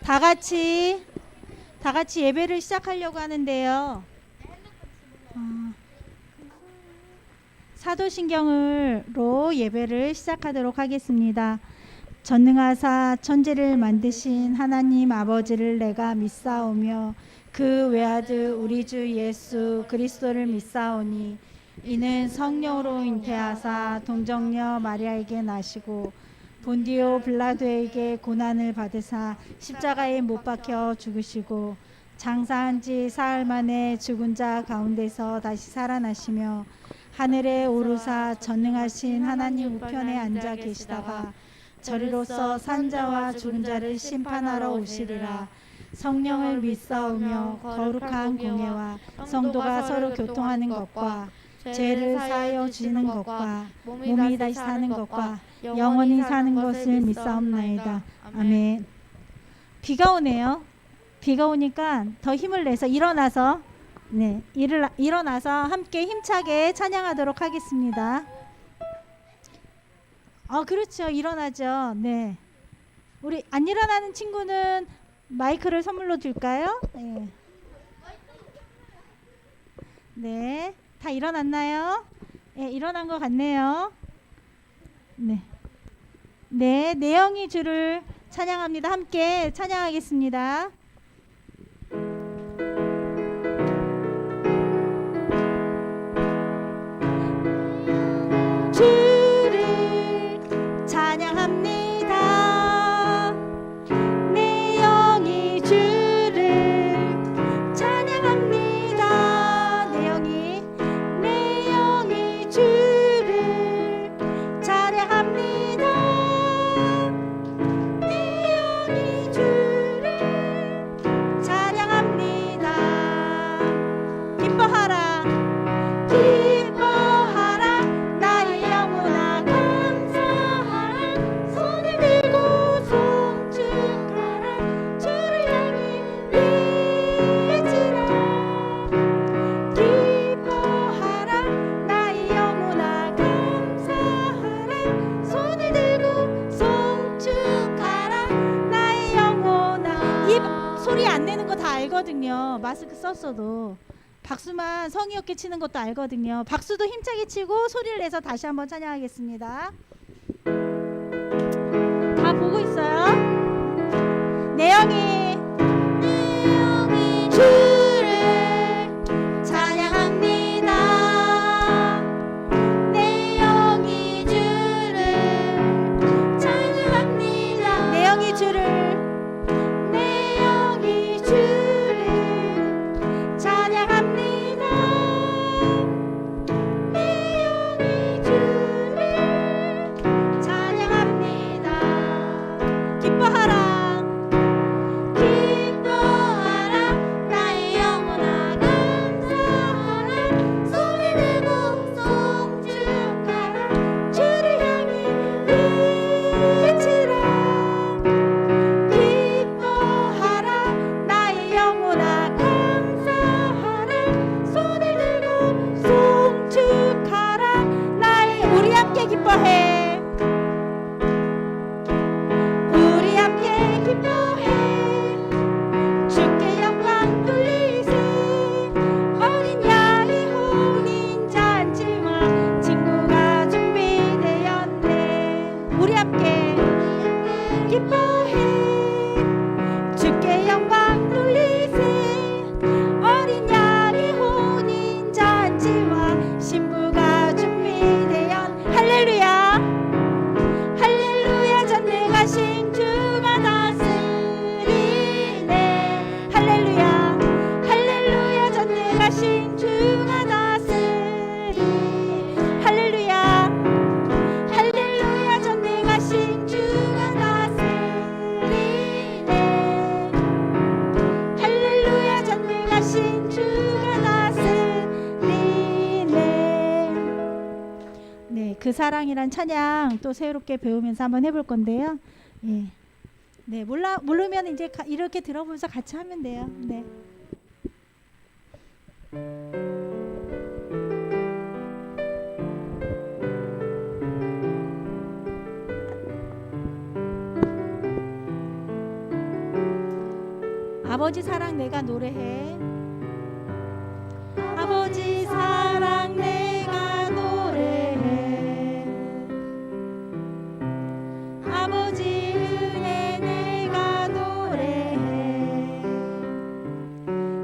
다 같이 예배를 시작하려고 하는데요. 사도신경으로 예배를 시작하도록 하겠습니다. 전능하사 천지를 만드신 하나님 아버지를 내가 믿사오며 그 외아들 우리 주 예수 그리스도를 믿사오니 이는 성령으로 잉태하사 동정녀 마리아에게 나시고 본디오 빌라도에게 고난을 받으사 십자가에 못 박혀 죽으시고 장사한 지 사흘 만에 죽은 자 가운데서 다시 살아나시며 하늘에 오르사 전능하신 하나님 우편에 앉아 계시다가 저리로서 산 자와 죽은 자를 심판하러 오시리라. 성령을 믿사오며 거룩한 공예와 성도가 서로 교통하는 것과 죄를 사하여 주시는 것과 몸이 다시 사는 것과 영원히 사는 것을 믿사옵나이다. 아멘. 비가 오네요. 비가 오니까 더 힘을 내서 일어나서 함께 힘차게 찬양하도록 하겠습니다. 그렇죠. 일어나죠. 네. 우리 안 일어나는 친구는 마이크를 선물로 줄까요? 네. 네. 다 일어났나요? 네, 일어난 것 같네요. 네. 네, 내영이 주를 찬양합니다. 함께 찬양하겠습니다. 주를 찬양합니다. 내 영이 주를 찬양합니다. 내 영이 주를 찬양합니다. 내 영이 주를 찬양합니다. 기뻐하라 기뻐하라 나의 영혼아 감사하라 손을 들고 송축하라 주를 향해 외치라 기뻐하라 나의 영혼아 감사하라 손을 들고 송축하라 나의 영혼아. 입 소리 안 내는 거 다 알거든요. 마스크 썼어도. 박수만 성의 없게 치는 것도 알거든요. 박수도 힘차게 치고 소리를 내서 다시 한번 찬양하겠습니다. 다 보고 있어요? 내 영이 주를 찬양합니다. 내 영이 주를 찬양합니다. 내 영이 주를 찬양합니다. 내 영이 주를 찬양합니다. 기뻐하라 기뻐하라 나의 영혼아 감사하라 손을 들고 송축하라 주를 향해 외치라 기뻐하라 나의 영혼아 감사하라 손을 들고 송축하라 나의. 우리 함께 기뻐해. 우리 함께 기뻐해. 주께 영광 돌리세. 어린 양의 혼인 잔치와 친구가 준비되었네. 우리 함께 기뻐해. 주께 영광 돌리세. 어린 양의 혼인 잔치와 신부가 준비되었. 할렐루야 할렐루야 전능하신 주가 다스리네. 할렐루야 할렐루야 전능하신 주가 다스리. 할렐루야 할렐루야 전능하신 주가 다스리네. 할렐루야 전능하신 주가 다스리네. 네, 그 사랑이란 찬양 또 새롭게 배우면서 한번 해볼 건데요. 예. 네, 모르면 이제 이렇게 들어보면서 같이 하면 돼요. 네. 아버지 사랑 내가 노래해. 아버지 사랑 내가 노래해. 아버지 은혜 내가 노래해.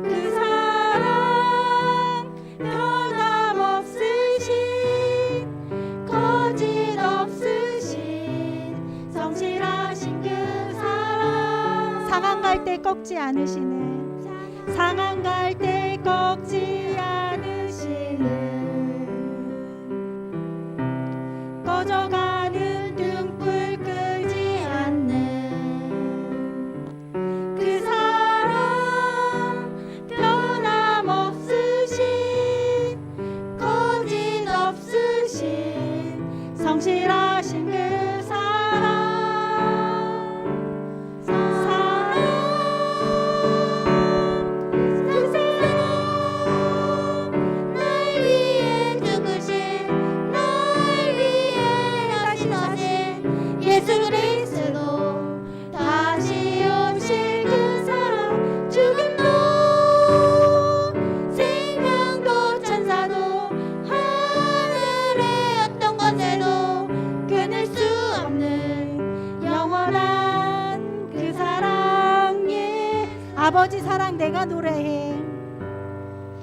그 사랑 변함없으신 거짓 없으신 성실하신 그 사랑. 상한 갈 때 꺾지 않으시는, 상한 갈 때 꺾지 않으시는, 꺼져가는 등불 끄지 않는 그 사랑 변함없으신 거짓 없으신 성실하신 그 사랑. 예수 그리스도 다시 오실 그 사랑. 죽음도 생명도 천사도 하늘의 어떤 것에도 끊을 수 없는 영원한 그 사랑. 예. 아버지 사랑 내가 노래해.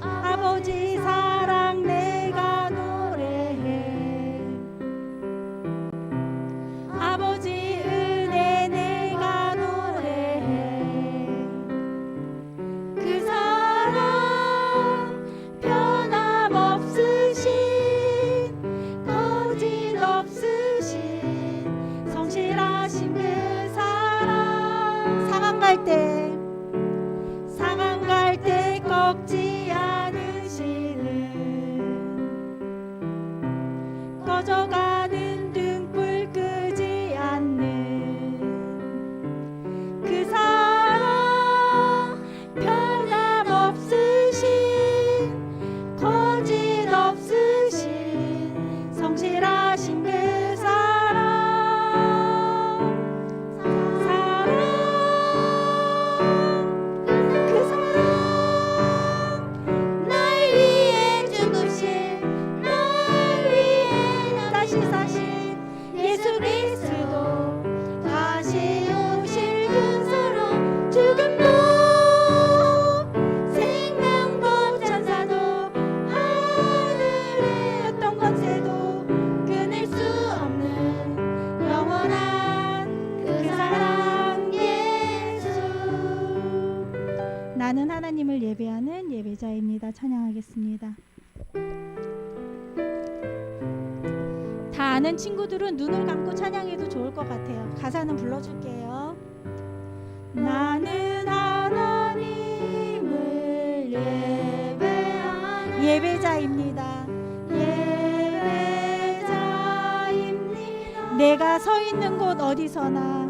아버지 사랑 내가 노래해. 아버지 은혜 내가 노래해. 그 사랑 변함없으신 거짓 없으신 성실하신 그 사랑. 상한 갈 때, 상한 갈 때 꺾지 않으시는, 꺼져가는 등불 끄지 않는 그 사랑 변함없으신 거짓 없으신 성실하신 그 사랑. 사랑 그 사랑 날 위해 죽으신, 날 위해 다시 사신 예수 그리스도 다시 오실 그 사랑. 죽음도 생명도 천사도 하늘의 어떤 것에도 끊을 수 없는 영원한 그 사랑. 예수. 나는 하나님을 예배하는 예배자입니다. 찬양하겠습니다. 다 아는 친구들은 눈을 감고 찬양해도 좋을 것 같아요. 가사는 불러줄게요. 나는 하나님을 예배하는 예배자입니다. 예배자입니다. 내가 서 있는 곳 어디서나,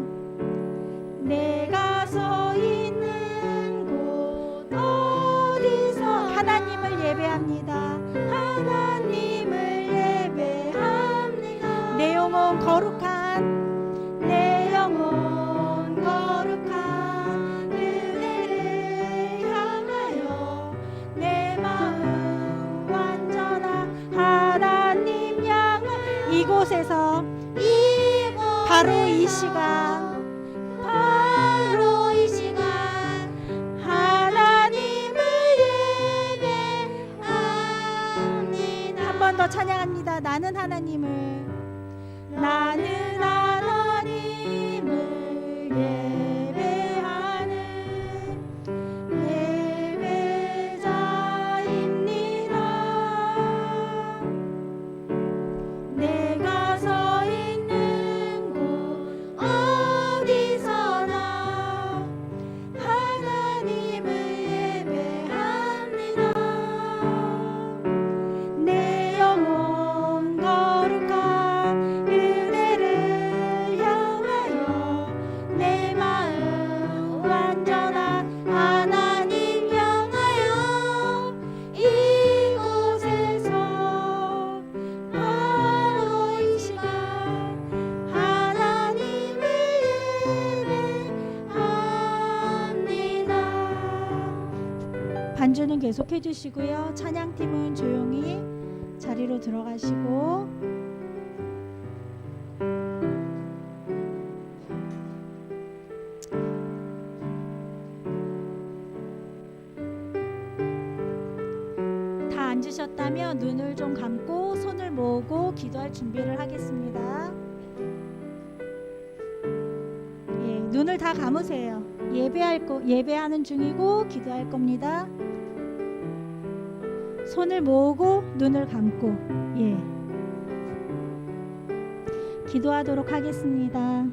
내가 서 있는 곳 어디서 하나님을 예배합니다. 하나님을 예배합니다. 내 영혼 거룩한, 내 영혼 거룩한 은혜를 향하여 내 마음 완전한 하나님 향하. 이곳에서 바로 이 시간, 바로 이 시간 하나님을 예배합니다. 한 번 더 찬양합니다. 나는 하나님을, 나는 하나님을 예배하는 예배자입니다. 내가 서 있는 곳 어디서나 하나님을 예배합니다. 내 영혼 거룩한 은혜 반주는 계속 해주시고요. 찬양팀은 조용히 자리로 들어가시고 다 앉으셨다면 눈을 좀 감고 손을 모으고 기도할 준비를 하겠습니다. 예, 눈을 다 감으세요. 예배하는 중이고 기도할 겁니다. 손을 모으고 눈을 감고 기도하도록 하겠습니다.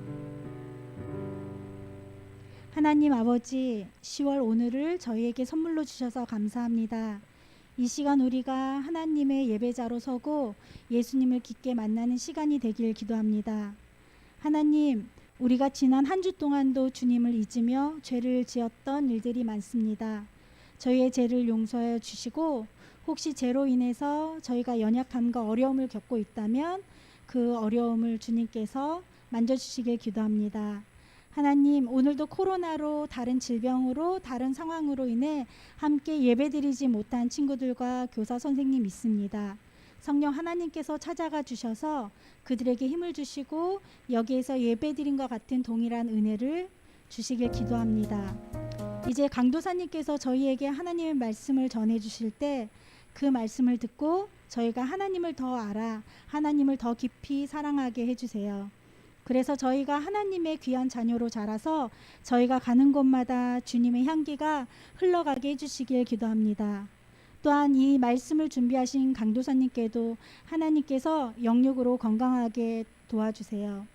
하나님 아버지, 10월 오늘을 저희에게 선물로 주셔서 감사합니다. 이 시간 우리가 하나님의 예배자로 서고 예수님을 깊게 만나는 시간이 되길 기도합니다. 하나님, 우리가 지난 한 주 동안도 주님을 잊으며 죄를 지었던 일들이 많습니다. 저희의 죄를 용서해 주시고 혹시 죄로 인해서 저희가 연약함과 어려움을 겪고 있다면 그 어려움을 주님께서 만져주시길 기도합니다. 하나님, 오늘도 코로나로 다른 질병으로 다른 상황으로 인해 함께 예배드리지 못한 친구들과 교사 선생님 있습니다. 성령 하나님께서 찾아가 주셔서 그들에게 힘을 주시고 여기에서 예배드림과 같은 동일한 은혜를 주시길 기도합니다. 이제 강도사님께서 저희에게 하나님의 말씀을 전해 주실 때 그 말씀을 듣고 저희가 하나님을 더 알아 하나님을 더 깊이 사랑하게 해주세요. 그래서 저희가 하나님의 귀한 자녀로 자라서 저희가 가는 곳마다 주님의 향기가 흘러가게 해주시길 기도합니다. 또한 이 말씀을 준비하신 강도사님께도 하나님께서 영육으로 건강하게 도와주세요.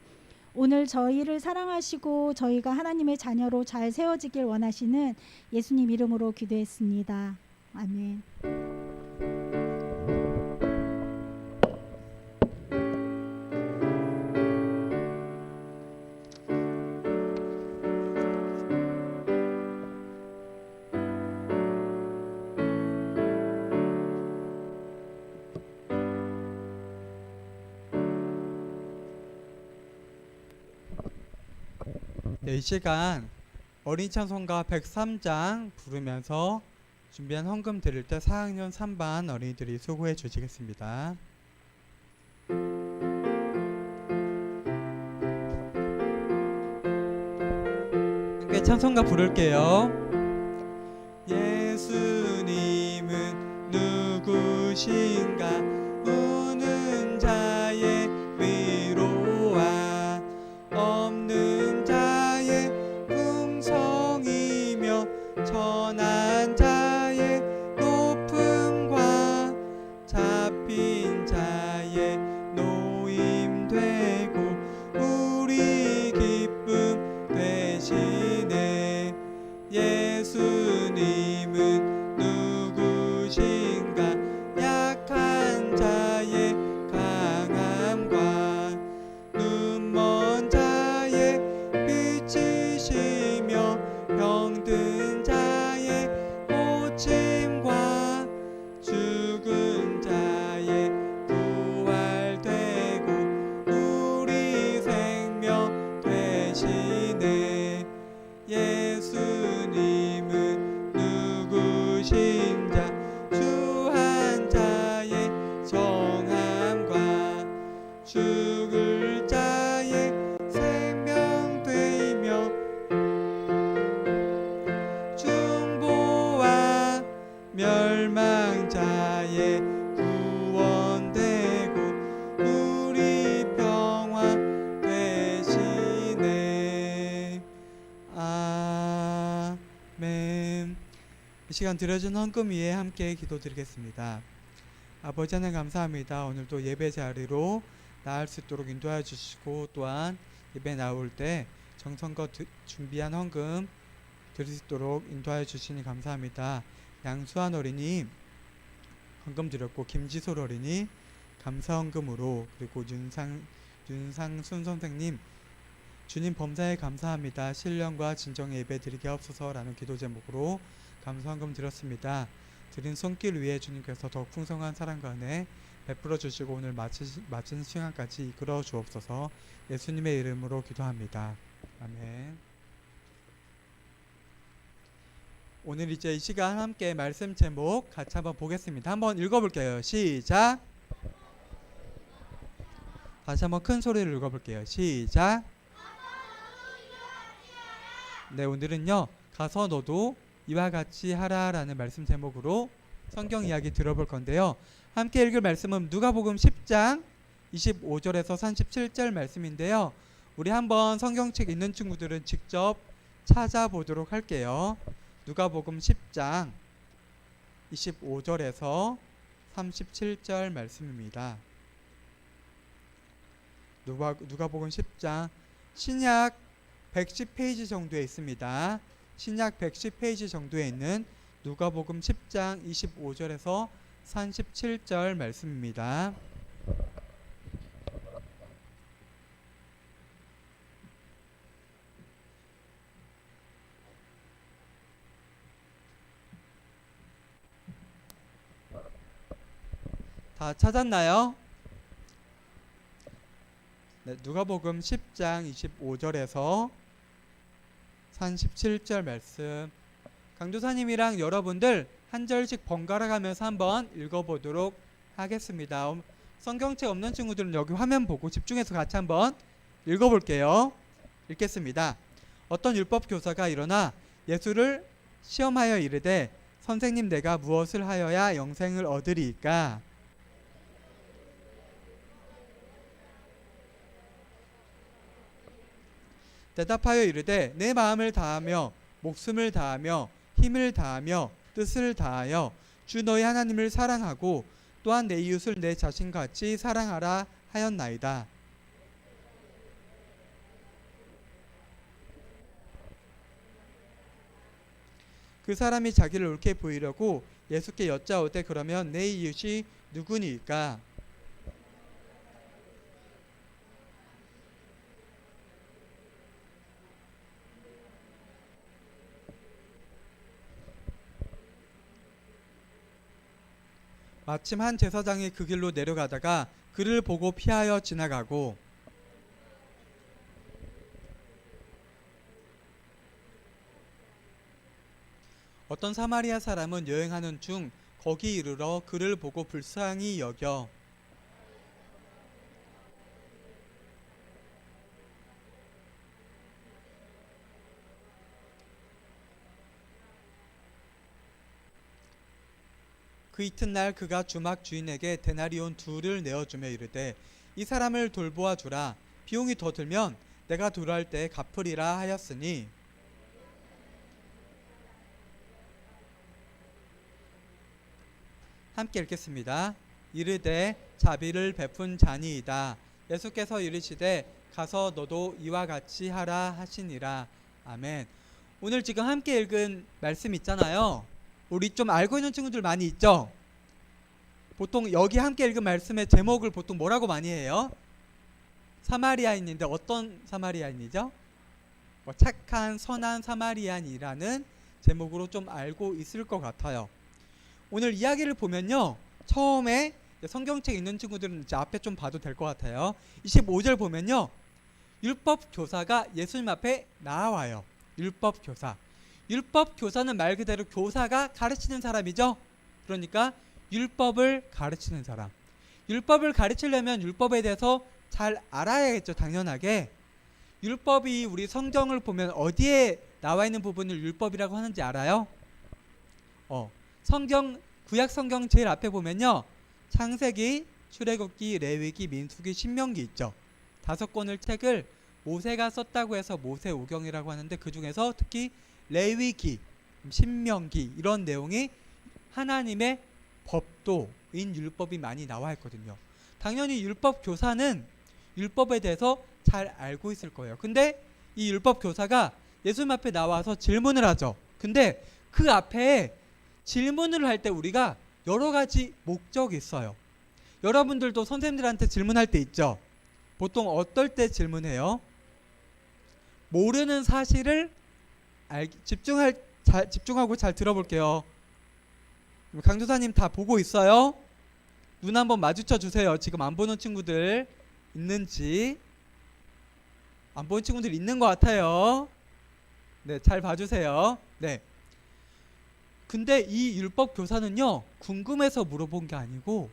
오늘 저희를 사랑하시고 저희가 하나님의 자녀로 잘 세워지길 원하시는 예수님 이름으로 기도했습니다. 아멘. 네, 이 시간 어린 찬송가 103장 부르면서 준비한 헌금 드릴 때 4학년 3반 어린이들이 수고해 주시겠습니다. 함께 찬송가 부를게요. 예수님은 누구신가? 우는 자의 위로와 없는 자의 풍성이며 천한 자의 높음과 잡힌 자의 노임되고 우리 기쁨 되시네. 예수님은 누구신가? 약한 자의 강함과 눈먼 자의 빛이시며 병든 자의 고침과 죽은 자의 부활되고 우리 생명 되시네. 예수님은 누구신자? 주한 자의 정함과 죽을 자의 생명 되이며 중보와 멸망 자의 구원되고 우리 평화 되시네. 아멘. 이 시간 드려진 헌금 위에 함께 기도드리겠습니다. 아버지 하나님 감사합니다. 오늘도 예배 자리로 나을 수 있도록 인도하여 주시고 또한 예배 나올 때 정성껏 준비한 헌금 드릴 수 있도록 인도하여 주시니 감사합니다. 양수환 어린이 헌금 드렸고 김지솔 어린이 감사 헌금으로, 그리고 윤상순 선생님 주님 범사에 감사합니다. 신령과 진정의 예배 드리게 하옵소서라는 기도 제목으로 감사 헌금 드렸습니다. 드린 손길 위에 주님께서 더욱 풍성한 사랑과 은혜 베풀어 주시고 오늘 마친 시간까지 이끌어 주옵소서. 예수님의 이름으로 기도합니다. 아멘. 오늘 이제 이 시간 함께 말씀 제목 같이 한번 보겠습니다. 한번 읽어볼게요. 시작. 다시 한번 큰 소리로 읽어볼게요. 시작. 네, 오늘은요, 가서 너도 이와 같이 하라라는 말씀 제목으로 성경 이야기 들어볼 건데요. 함께 읽을 말씀은 누가복음 10장 25절에서 37절 말씀인데요. 우리 한번 성경책 있는 친구들은 직접 찾아보도록 할게요. 누가복음 10장 25절에서 37절 말씀입니다. 누가복음 10장 신약 110페이지 정도에 있습니다. 신약 110페이지 정도에 있는 누가복음 10장 25절에서 37절 말씀입니다. 다 찾았나요? 네, 누가복음 10장 25절에서 37절 말씀, 강도사님이랑 여러분들 한 절씩 번갈아 가면서 한번 읽어보도록 하겠습니다. 성경책 없는 친구들은 여기 화면 보고 집중해서 같이 한번 읽어볼게요. 읽겠습니다. 어떤 율법 교사가 일어나 예수를 시험하여 이르되 선생님, 내가 무엇을 하여야 영생을 얻으리이까? 대답하여 이르되 내 마음을 다하며 목숨을 다하며 힘을 다하며 뜻을 다하여 주 너희 하나님을 사랑하고 또한 내 이웃을 내 자신같이 사랑하라 하였나이다. 그 사람이 자기를 옳게 보이려고 예수께 여짜오되 그러면 내 이웃이 누구니까? 마침 한 제사장이 그 길로 내려가다가 그를 보고 피하여 지나가고 어떤 사마리아 사람은 여행하는 중 거기 이르러 그를 보고 불쌍히 여겨 그 이튿날 그가 주막 주인에게 데나리온 2를 내어주며 이르되 이 사람을 돌보아 주라. 비용이 더 들면 내가 돌아올 때 갚으리라 하였으니, 함께 읽겠습니다. 이르되 자비를 베푼 자니이다. 예수께서 이르시되 가서 너도 이와 같이 하라 하시니라. 아멘. 오늘 지금 함께 읽은 말씀 있잖아요. 우리 좀 알고 있는 친구들 많이 있죠? 보통 여기 함께 읽은 말씀의 제목을 보통 뭐라고 많이 해요? 사마리아인인데 어떤 사마리아인이죠? 착한 선한 사마리아인이라는 제목으로 좀 알고 있을 것 같아요. 오늘 이야기를 보면요, 처음에 성경책 있는 친구들은 이제 앞에 좀 봐도 될 것 같아요. 25절 보면요, 율법 교사가 예수님 앞에 나와요. 율법 교사. 율법 교사는 말 그대로 교사가 가르치는 사람이죠. 그러니까 율법을 가르치는 사람. 율법을 가르치려면 율법에 대해서 잘 알아야겠죠. 당연하게. 율법이 우리 성경을 보면 어디에 나와 있는 부분을 율법이라고 하는지 알아요? 성경, 구약 성경 제일 앞에 보면요, 창세기, 출애굽기, 레위기, 민수기, 신명기 있죠. 5권을 책을 모세가 썼다고 해서 모세오경이라고 하는데, 그 중에서 특히 레위기, 신명기 이런 내용이 하나님의 법도인 율법이 많이 나와 있거든요. 당연히 율법 교사는 율법에 대해서 잘 알고 있을 거예요. 근데 이 율법 교사가 예수님 앞에 나와서 질문을 하죠. 근데 그 앞에 질문을 할 때 우리가 여러 가지 목적이 있어요. 여러분들도 선생님들한테 질문할 때 있죠. 보통 어떨 때 질문해요? 모르는 사실을 집중하고 잘 들어볼게요. 강도사님 다 보고 있어요? 눈 한번 마주쳐 주세요. 지금 안 보는 친구들 있는지. 안 보는 친구들 있는 것 같아요. 네, 잘 봐주세요. 네, 근데 이 율법 교사는요, 궁금해서 물어본 게 아니고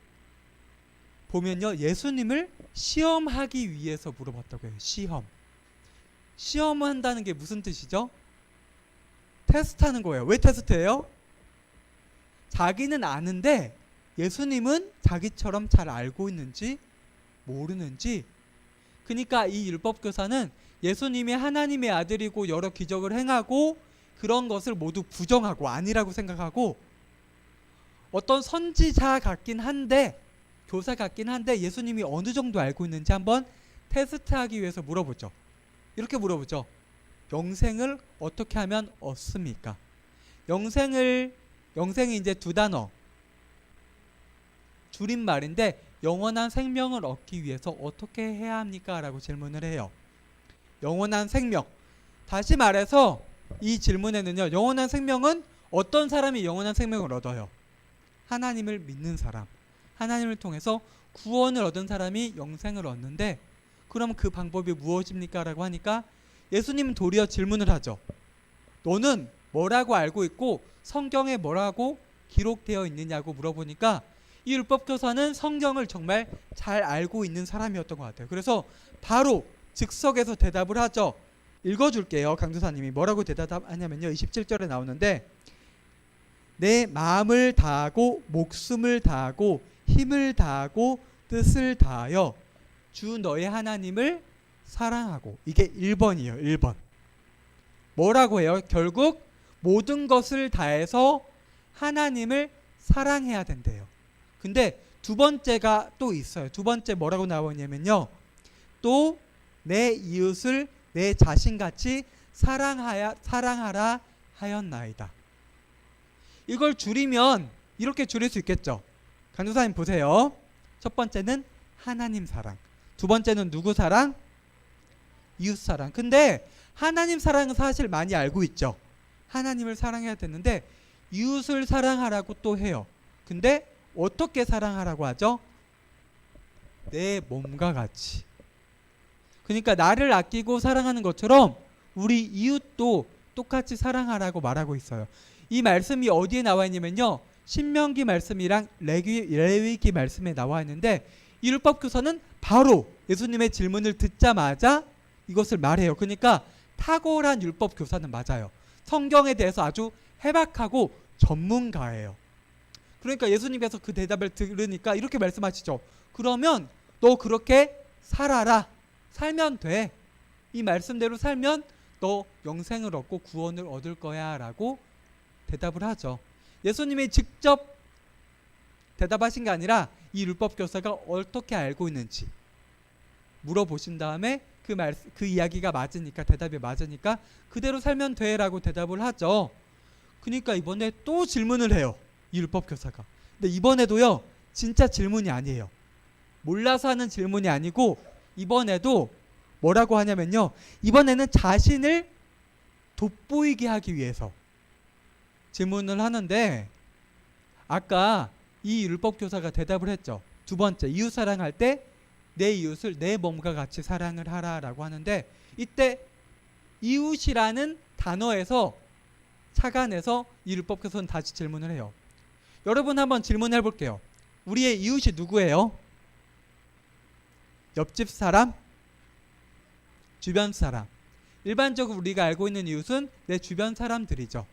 보면요, 예수님을 시험하기 위해서 물어봤다고 해요. 시험한다는 게 무슨 뜻이죠? 테스트하는 거예요. 왜 테스트해요? 자기는 아는데 예수님은 자기처럼 잘 알고 있는지 모르는지. 그러니까 이 율법 교사는 예수님이 하나님의 아들이고 여러 기적을 행하고 그런 것을 모두 부정하고 아니라고 생각하고, 어떤 선지자 같긴 한데, 교사 같긴 한데 예수님이 어느 정도 알고 있는지 한번 테스트하기 위해서 물어보죠. 이렇게 물어보죠. 영생을 어떻게 하면 얻습니까? 영생이 이제 두 단어 줄임말인데, 영원한 생명을 얻기 위해서 어떻게 해야 합니까? 라고 질문을 해요. 영원한 생명. 다시 말해서 이 질문에는요, 영원한 생명은 어떤 사람이 영원한 생명을 얻어요? 하나님을 믿는 사람, 하나님을 통해서 구원을 얻은 사람이 영생을 얻는데, 그럼 그 방법이 무엇입니까? 라고 하니까 예수님은 도리어 질문을 하죠. 너는 뭐라고 알고 있고 성경에 뭐라고 기록되어 있느냐고 물어보니까 이 율법교사는 성경을 정말 잘 알고 있는 사람이었던 것 같아요. 그래서 바로 즉석에서 대답을 하죠. 읽어줄게요. 강도사님이 뭐라고 대답하냐면요, 27절에 나오는데, 내 마음을 다하고 목숨을 다하고 힘을 다하고 뜻을 다하여 주 너의 하나님을 사랑하고. 이게 1번이에요. 1번. 뭐라고 해요? 결국 모든 것을 다해서 하나님을 사랑해야 된대요. 근데 두 번째가 또 있어요. 두 번째 뭐라고 나오냐면요, 또 내 이웃을 내 자신같이 사랑하라 하였나이다. 이걸 줄이면 이렇게 줄일 수 있겠죠. 강도사님 보세요. 첫 번째는 하나님 사랑, 두 번째는 누구 사랑? 이웃 사랑. 근데 하나님 사랑은 사실 많이 알고 있죠. 하나님을 사랑해야 되는데 이웃을 사랑하라고 또 해요. 근데 어떻게 사랑하라고 하죠? 내 몸과 같이. 그러니까 나를 아끼고 사랑하는 것처럼 우리 이웃도 똑같이 사랑하라고 말하고 있어요. 이 말씀이 어디에 나와 있냐면요, 신명기 말씀이랑 레위기 말씀에 나와 있는데, 이 율법교사는 바로 예수님의 질문을 듣자마자 이것을 말해요. 그러니까 탁월한 율법교사는 맞아요. 성경에 대해서 아주 해박하고 전문가예요. 그러니까 예수님께서 그 대답을 들으니까 이렇게 말씀하시죠. 그러면 너 그렇게 살아라. 살면 돼. 이 말씀대로 살면 너 영생을 얻고 구원을 얻을 거야 라고 대답을 하죠. 예수님이 직접 대답하신 게 아니라 이 율법교사가 어떻게 알고 있는지 물어보신 다음에 그 이야기가 맞으니까, 대답이 맞으니까 그대로 살면 돼 라고 대답을 하죠. 그러니까 이번에 또 질문을 해요, 이 율법교사가. 근데 이번에도요, 진짜 질문이 아니에요. 몰라서 하는 질문이 아니고, 이번에도 뭐라고 하냐면요, 이번에는 자신을 돋보이게 하기 위해서 질문을 하는데, 아까 이 율법교사가 대답을 했죠. 두 번째, 이웃 사랑할 때 내 이웃을 내 몸과 같이 사랑을 하라 라고 하는데, 이때 이웃이라는 단어에서 착안해서 이 율법교사는 다시 질문을 해요. 여러분 한번 질문해 볼게요. 우리의 이웃이 누구예요? 옆집 사람? 주변 사람. 일반적으로 우리가 알고 있는 이웃은 내 주변 사람들이죠.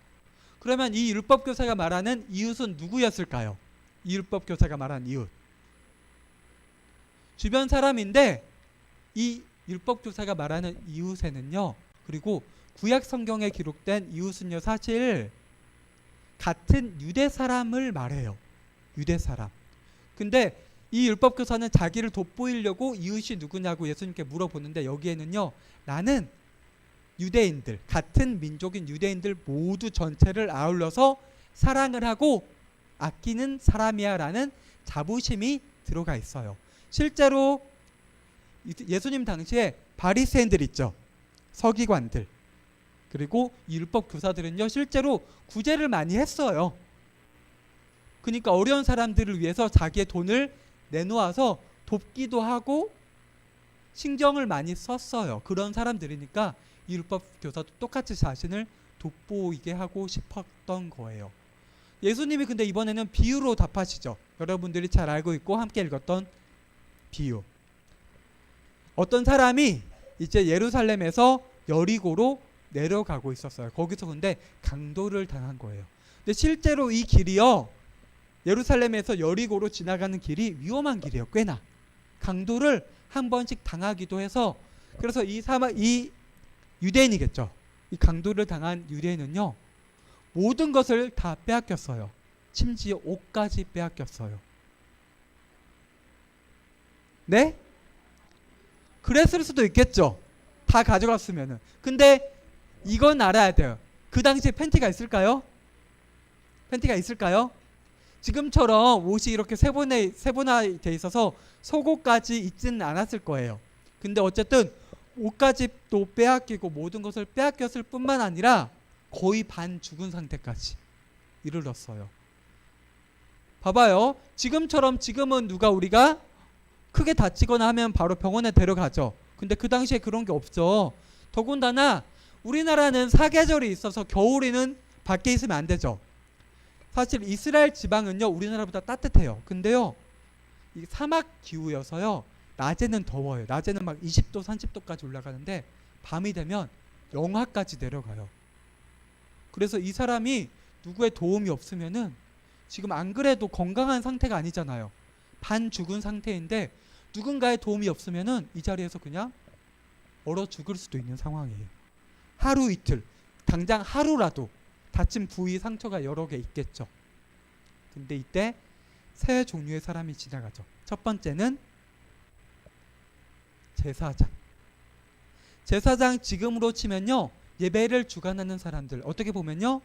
그러면 이 율법교사가 말하는 이웃은 누구였을까요? 이 율법교사가 말하는 이웃, 주변 사람인데, 이 율법교사가 말하는 이웃에는요, 그리고 구약 성경에 기록된 이웃은요, 사실 같은 유대 사람을 말해요. 유대 사람. 근데 이 율법교사는 자기를 돋보이려고 이웃이 누구냐고 예수님께 물어보는데, 여기에는요, 나는 유대인들, 같은 민족인 유대인들 모두 전체를 아울러서 사랑을 하고 아끼는 사람이야 라는 자부심이 들어가 있어요. 실제로 예수님 당시에 바리새인들 있죠. 서기관들. 그리고 율법 교사들은요, 실제로 구제를 많이 했어요. 그러니까 어려운 사람들을 위해서 자기의 돈을 내놓아서 돕기도 하고 신경을 많이 썼어요. 그런 사람들이니까 이 율법 교사도 똑같이 자신을 돋보이게 하고 싶었던 거예요. 예수님이 근데 이번에는 비유로 답하시죠. 여러분들이 잘 알고 있고 함께 읽었던 비유. 어떤 사람이 이제 예루살렘에서 여리고로 내려가고 있었어요. 거기서 근데 강도를 당한 거예요. 근데 실제로 이 길이요, 예루살렘에서 여리고로 지나가는 길이 위험한 길이에요. 꽤나 강도를 한 번씩 당하기도 해서, 그래서 이 유대인이겠죠. 이 강도를 당한 유대인은요, 모든 것을 다 빼앗겼어요. 심지어 옷까지 빼앗겼어요. 네? 그랬을 수도 있겠죠. 다 가져갔으면은. 근데 이건 알아야 돼요. 그 당시에 팬티가 있을까요? 팬티가 있을까요? 지금처럼 옷이 이렇게 세분화되어 있어서 속옷까지 있지는 않았을 거예요. 근데 어쨌든 옷까지 또 빼앗기고 모든 것을 빼앗겼을 뿐만 아니라 거의 반 죽은 상태까지 이르렀어요. 봐봐요. 지금은 우리가 크게 다치거나 하면 바로 병원에 데려가죠. 근데 그 당시에 그런 게 없죠. 더군다나 우리나라는 사계절이 있어서 겨울에는 밖에 있으면 안 되죠. 사실 이스라엘 지방은요, 우리나라보다 따뜻해요. 근데요, 이 사막 기후여서요, 낮에는 더워요. 낮에는 막 20도, 30도까지 올라가는데 밤이 되면 영하까지 내려가요. 그래서 이 사람이 누구의 도움이 없으면은, 지금 안 그래도 건강한 상태가 아니잖아요. 반 죽은 상태인데 누군가의 도움이 없으면은 이 자리에서 그냥 얼어 죽을 수도 있는 상황이에요. 하루 이틀, 당장 하루라도 다친 부위, 상처가 여러 개 있겠죠. 근데 이때 세 종류의 사람이 지나가죠. 첫 번째는 제사장. 제사장, 지금으로 치면요, 예배를 주관하는 사람들, 어떻게 보면요,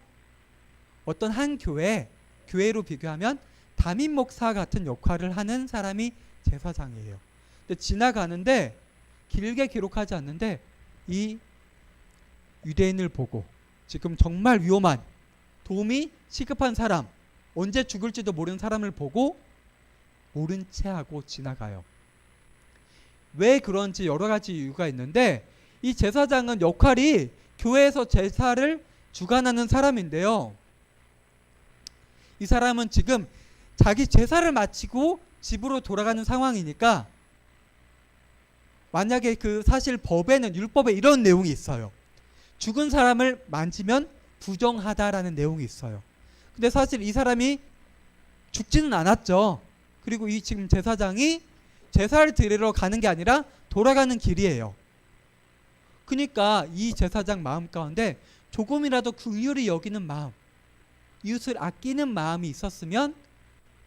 어떤 한 교회로 비교하면 담임 목사 같은 역할을 하는 사람이 제사장이에요. 근데 지나가는데 길게 기록하지 않는데 이 유대인을 보고, 지금 정말 위험한, 도움이 시급한 사람, 언제 죽을지도 모르는 사람을 보고 모른 채 하고 지나가요. 왜 그런지 여러 가지 이유가 있는데, 이 제사장은 역할이 교회에서 제사를 주관하는 사람인데요, 이 사람은 지금 자기 제사를 마치고 집으로 돌아가는 상황이니까, 만약에 그 사실 법에는, 율법에 이런 내용이 있어요. 죽은 사람을 만지면 부정하다라는 내용이 있어요. 근데 사실 이 사람이 죽지는 않았죠. 그리고 이 지금 제사장이 제사를 드리러 가는 게 아니라 돌아가는 길이에요. 그러니까 이 제사장 마음 가운데 조금이라도 긍휼히 여기는 마음, 이웃을 아끼는 마음이 있었으면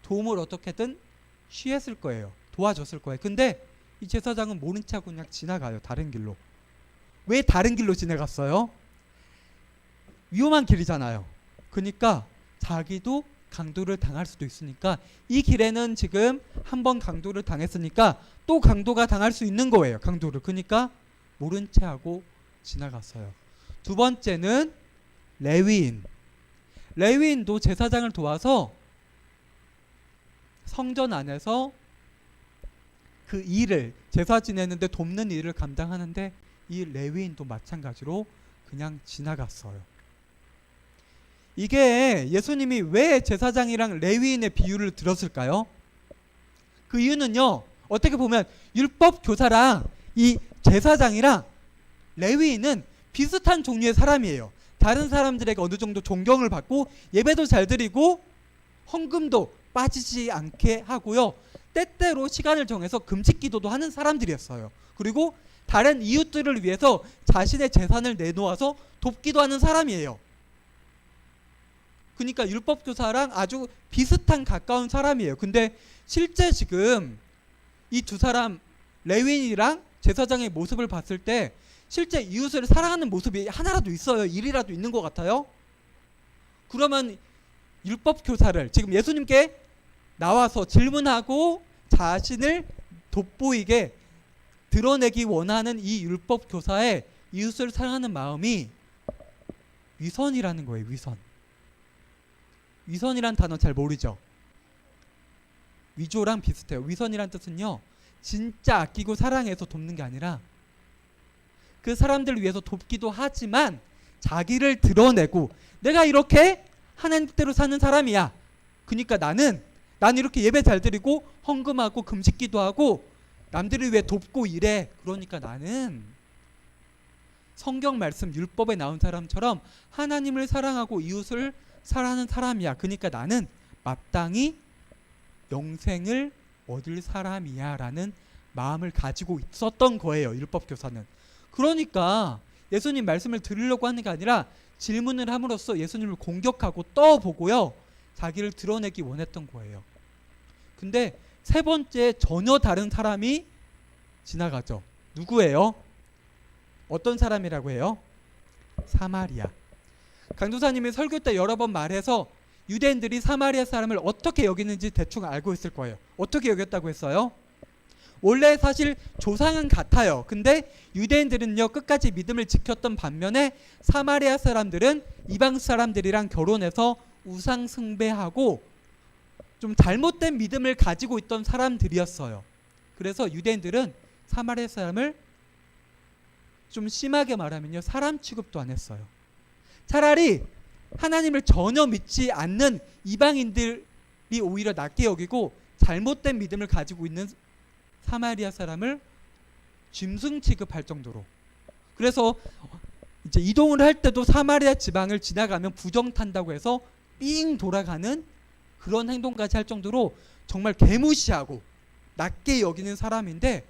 도움을 어떻게든 취했을 거예요. 도와줬을 거예요. 근데 이 제사장은 모른 체 하고 그냥 지나가요. 다른 길로. 왜 다른 길로 지나갔어요? 위험한 길이잖아요. 그러니까 자기도 강도를 당할 수도 있으니까, 이 길에는 지금 한번 강도를 당했으니까 또 강도가 당할 수 있는 거예요. 강도를. 그러니까 모른 채 하고 지나갔어요. 두 번째는 레위인. 레위인도 제사장을 도와서 성전 안에서 그 일을, 제사 지내는데 돕는 일을 감당하는데, 이 레위인도 마찬가지로 그냥 지나갔어요. 이게 예수님이 왜 제사장이랑 레위인의 비유를 들었을까요? 그 이유는요, 어떻게 보면 율법 교사랑 이 제사장이랑 레위인은 비슷한 종류의 사람이에요. 다른 사람들에게 어느 정도 존경을 받고 예배도 잘 드리고 헌금도 빠지지 않게 하고요, 때때로 시간을 정해서 금식 기도도 하는 사람들이었어요. 그리고 다른 이웃들을 위해서 자신의 재산을 내놓아서 돕기도 하는 사람이에요. 그러니까 율법교사랑 아주 비슷한 가까운 사람이에요. 근데 실제 지금 이 두 사람, 레위인이랑 제사장의 모습을 봤을 때 실제 이웃을 사랑하는 모습이 하나라도 있어요? 일이라도 있는 것 같아요? 그러면 율법교사를 지금 예수님께 나와서 질문하고 자신을 돋보이게 드러내기 원하는 이 율법교사의 이웃을 사랑하는 마음이 위선이라는 거예요. 위선. 위선이란 단어 잘 모르죠? 위조랑 비슷해요. 위선이란 뜻은요, 진짜 아끼고 사랑해서 돕는 게 아니라 그 사람들을 위해서 돕기도 하지만 자기를 드러내고, 내가 이렇게 하나님 뜻대로 사는 사람이야. 그러니까 나는 이렇게 예배 잘 드리고 헌금하고 금식기도 하고 남들을 왜 돕고 이래. 그러니까 나는 성경 말씀 율법에 나온 사람처럼 하나님을 사랑하고 이웃을 사랑하는 사람이야. 그러니까 나는 마땅히 영생을 얻을 사람이야 라는 마음을 가지고 있었던 거예요. 율법 교사는. 그러니까 예수님 말씀을 들으려고 하는 게 아니라 질문을 함으로써 예수님을 공격하고 떠보고요, 자기를 드러내기 원했던 거예요. 근데 세 번째, 전혀 다른 사람이 지나가죠. 누구예요? 어떤 사람이라고 해요? 사마리아. 강도사님이 설교 때 여러 번 말해서 유대인들이 사마리아 사람을 어떻게 여기는지 대충 알고 있을 거예요. 어떻게 여겼다고 했어요? 원래 사실 조상은 같아요. 근데 유대인들은요, 끝까지 믿음을 지켰던 반면에 사마리아 사람들은 이방 사람들이랑 결혼해서 우상 숭배하고 좀 잘못된 믿음을 가지고 있던 사람들이었어요. 그래서 유대인들은 사마리아 사람을 좀 심하게 말하면요, 사람 취급도 안 했어요. 차라리 하나님을 전혀 믿지 않는 이방인들이 오히려 낮게 여기고 잘못된 믿음을 가지고 있는 사마리아 사람을 짐승 취급할 정도로. 그래서 이제 이동을 할 때도 사마리아 지방을 지나가면 부정 탄다고 해서 삥 돌아가는 그런 행동까지 할 정도로 정말 개무시하고 낮게 여기는 사람인데,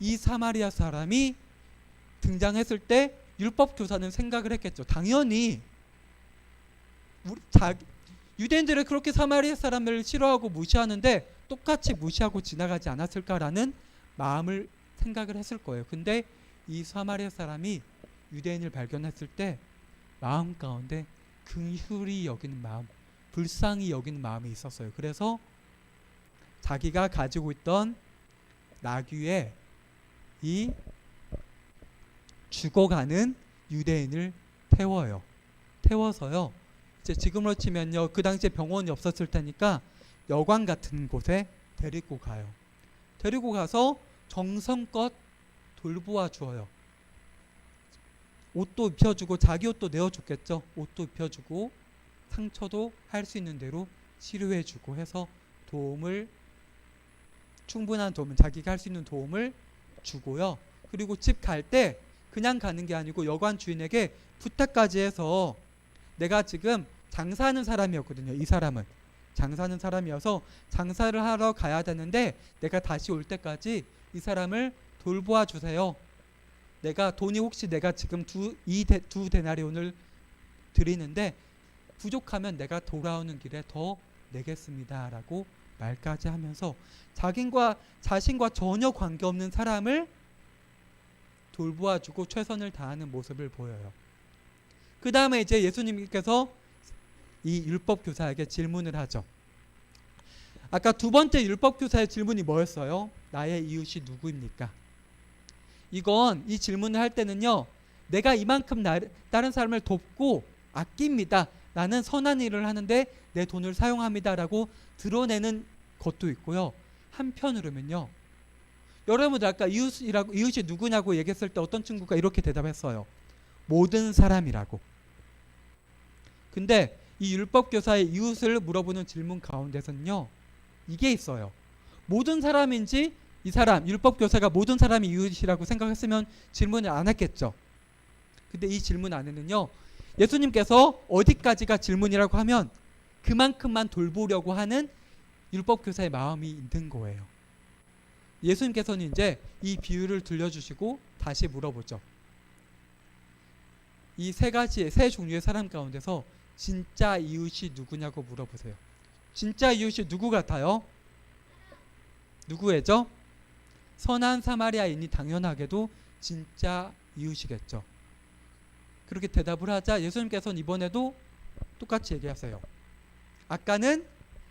이 사마리아 사람이 등장했을 때 율법 교사는 생각을 했겠죠. 당연히 유대인들은 그렇게 사마리아 사람을 싫어하고 무시하는데 똑같이 무시하고 지나가지 않았을까라는 마음을 생각을 했을 거예요. 근데 이 사마리아 사람이 유대인을 발견했을 때 마음 가운데 긍휼히 여기는 마음, 불쌍히 여기는 마음이 있었어요. 그래서 자기가 가지고 있던 나귀에 이 죽어가는 유대인을 태워서요, 이제 지금으로 치면요, 그 당시에 병원이 없었을 테니까 여관 같은 곳에 데리고 가요. 데리고 가서 정성껏 돌보아 주어요. 옷도 입혀주고, 자기 옷도 내어줬겠죠. 옷도 입혀주고 상처도 할 수 있는 대로 치료해주고 해서 충분한 도움을, 자기가 할 수 있는 도움을 주고요. 그리고 집 갈 때 그냥 가는 게 아니고 여관 주인에게 부탁까지 해서, 내가 지금 장사하는 사람이었거든요. 이 사람은 장사하는 사람이어서 장사를 하러 가야 되는데 내가 다시 올 때까지 이 사람을 돌보아 주세요. 내가 돈이, 혹시 내가 지금 두 데나리온을 드리는데 부족하면 내가 돌아오는 길에 더 내겠습니다 라고 말까지 하면서 자신과 전혀 관계없는 사람을 돌보아주고 최선을 다하는 모습을 보여요. 그 다음에 이제 예수님께서 이 율법 교사에게 질문을 하죠. 아까 두 번째 율법 교사의 질문이 뭐였어요? 나의 이웃이 누구입니까? 이 질문을 할 때는요, 내가 이만큼 다른 사람을 돕고 아낍니다, 나는 선한 일을 하는데 내 돈을 사용합니다 라고 드러내는 것도 있고요. 한편으로는요, 여러분들 아까 이웃이 누구냐고 얘기했을 때 어떤 친구가 이렇게 대답했어요. 모든 사람이라고. 근데 이 율법교사의 이웃을 물어보는 질문 가운데서는요, 이게 있어요. 모든 사람인지, 이 사람 율법교사가 모든 사람이 이웃이라고 생각했으면 질문을 안 했겠죠. 근데 이 질문 안에는요, 예수님께서 어디까지가 질문이라고 하면 그만큼만 돌보려고 하는 율법교사의 마음이 있는 거예요. 예수님께서는 이제 이 비유를 들려주시고 다시 물어보죠. 이 세 종류의 사람 가운데서 진짜 이웃이 누구냐고 물어보세요. 진짜 이웃이 누구 같아요? 누구예죠? 선한 사마리아인이 당연하게도 진짜 이웃이겠죠. 그렇게 대답을 하자 예수님께서는 이번에도 똑같이 얘기하세요. 아까는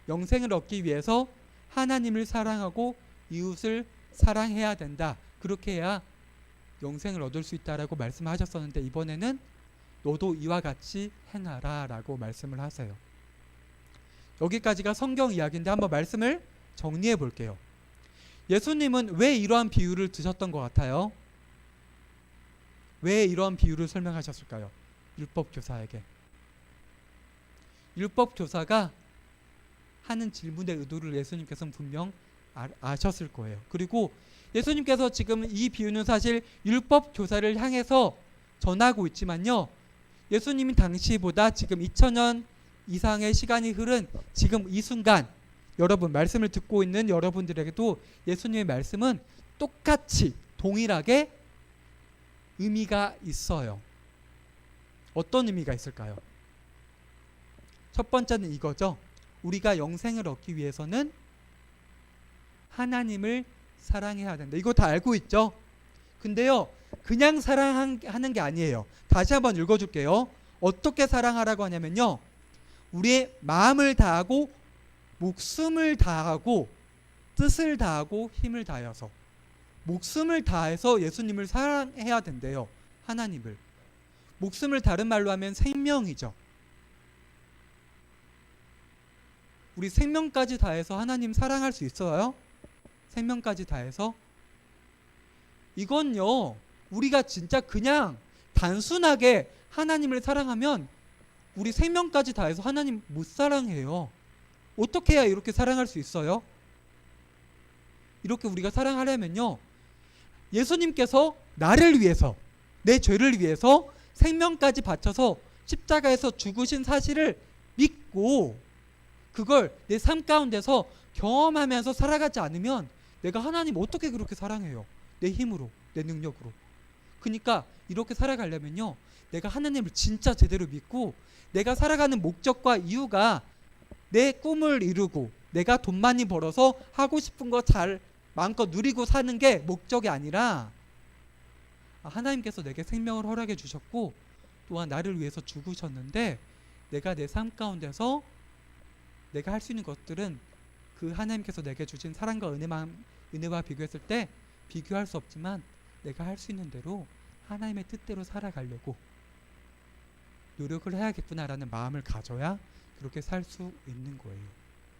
영생을 얻기 위해서 하나님을 사랑하고 이웃을 사랑해야 된다, 그렇게 해야 영생을 얻을 수 있다라고 말씀하셨었는데, 이번에는 너도 이와 같이 행하라 라고 말씀을 하세요. 여기까지가 성경 이야기인데 한번 말씀을 정리해 볼게요. 예수님은 왜 이러한 비유를 드셨던 것 같아요? 왜 이러한 비유를 설명하셨을까요? 율법교사에게. 율법 교사가 하는 질문의 의도를 예수님께서는 분명 아셨을 거예요. 그리고 예수님께서 지금 이 비유는 사실 율법 교사를 향해서 전하고 있지만요, 예수님이 당시보다 지금 2000년 이상의 시간이 흐른 지금 이 순간 여러분, 말씀을 듣고 있는 여러분들에게도 예수님의 말씀은 똑같이 동일하게 의미가 있어요. 어떤 의미가 있을까요? 첫 번째는 이거죠. 우리가 영생을 얻기 위해서는 하나님을 사랑해야 된다. 이거 다 알고 있죠? 근데요, 그냥 사랑하는 게 아니에요. 다시 한번 읽어줄게요. 어떻게 사랑하라고 하냐면요, 우리의 마음을 다하고 목숨을 다하고 뜻을 다하고 힘을 다해서, 목숨을 다해서 예수님을 사랑해야 된대요. 하나님을. 목숨을 다른 말로 하면 생명이죠. 우리 생명까지 다해서 하나님 사랑할 수 있어요? 생명까지 다해서? 이건요, 우리가 진짜 그냥 단순하게 하나님을 사랑하면 우리 생명까지 다해서 하나님 못 사랑해요. 어떻게 해야 이렇게 사랑할 수 있어요? 이렇게 우리가 사랑하려면요, 예수님께서 나를 위해서, 내 죄를 위해서 생명까지 바쳐서 십자가에서 죽으신 사실을 믿고 그걸 내 삶 가운데서 경험하면서 살아가지 않으면 내가 하나님 어떻게 그렇게 사랑해요? 내 힘으로, 내 능력으로. 그러니까 이렇게 살아가려면요, 내가 하나님을 진짜 제대로 믿고 내가 살아가는 목적과 이유가 내 꿈을 이루고 내가 돈 많이 벌어서 하고 싶은 거 잘 마음껏 누리고 사는 게 목적이 아니라, 하나님께서 내게 생명을 허락해 주셨고 또한 나를 위해서 죽으셨는데 내가 내 삶 가운데서 내가 할 수 있는 것들은 그 하나님께서 내게 주신 사랑과 은혜와 비교했을 때 비교할 수 없지만 내가 할 수 있는 대로 하나님의 뜻대로 살아가려고 노력을 해야겠구나라는 마음을 가져야 그렇게 살 수 있는 거예요.